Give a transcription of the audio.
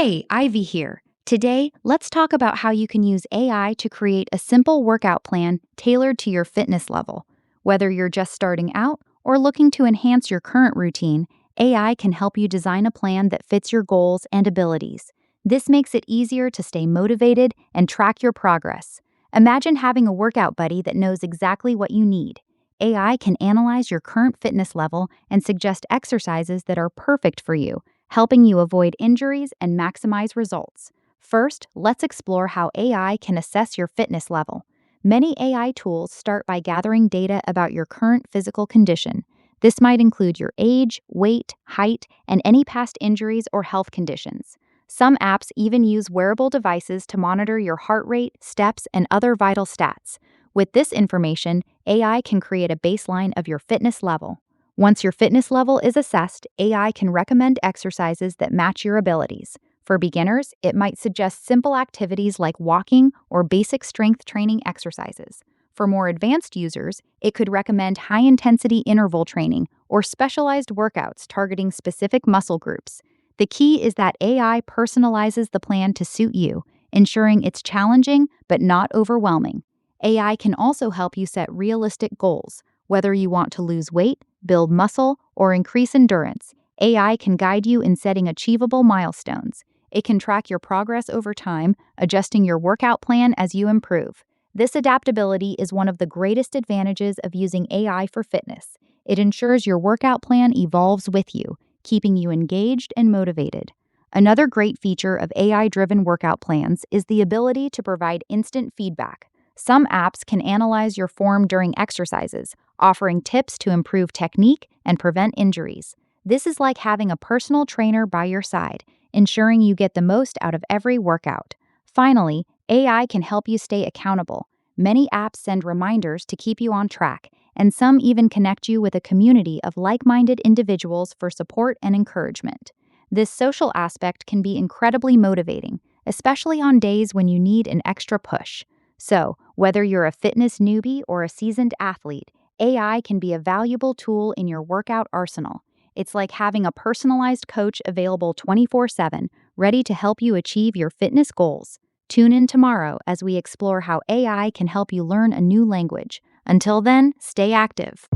Hey, Ivy here. Today, let's talk about how you can use AI to create a simple workout plan tailored to your fitness level. Whether you're just starting out or looking to enhance your current routine, AI can help you design a plan that fits your goals and abilities. This makes it easier to stay motivated and track your progress. Imagine having a workout buddy that knows exactly what you need. AI can analyze your current fitness level and suggest exercises that are perfect for you, helping you avoid injuries and maximize results. First, let's explore how AI can assess your fitness level. Many AI tools start by gathering data about your current physical condition. This might include your age, weight, height, and any past injuries or health conditions. Some apps even use wearable devices to monitor your heart rate, steps, and other vital stats. With this information, AI can create a baseline of your fitness level. Once your fitness level is assessed, AI can recommend exercises that match your abilities. For beginners, it might suggest simple activities like walking or basic strength training exercises. For more advanced users, it could recommend high-intensity interval training or specialized workouts targeting specific muscle groups. The key is that AI personalizes the plan to suit you, ensuring it's challenging but not overwhelming. AI can also help you set realistic goals. Whether you want to lose weight, build muscle, or increase endurance, AI can guide you in setting achievable milestones. It can track your progress over time, adjusting your workout plan as you improve. This adaptability is one of the greatest advantages of using AI for fitness. It ensures your workout plan evolves with you, keeping you engaged and motivated. Another great feature of AI-driven workout plans is the ability to provide instant feedback. Some apps can analyze your form during exercises, offering tips to improve technique and prevent injuries. This is like having a personal trainer by your side, ensuring you get the most out of every workout. Finally, AI can help you stay accountable. Many apps send reminders to keep you on track, and some even connect you with a community of like-minded individuals for support and encouragement. This social aspect can be incredibly motivating, especially on days when you need an extra push. So, whether you're a fitness newbie or a seasoned athlete, AI can be a valuable tool in your workout arsenal. It's like having a personalized coach available 24/7, ready to help you achieve your fitness goals. Tune in tomorrow as we explore how AI can help you learn a new language. Until then, stay active.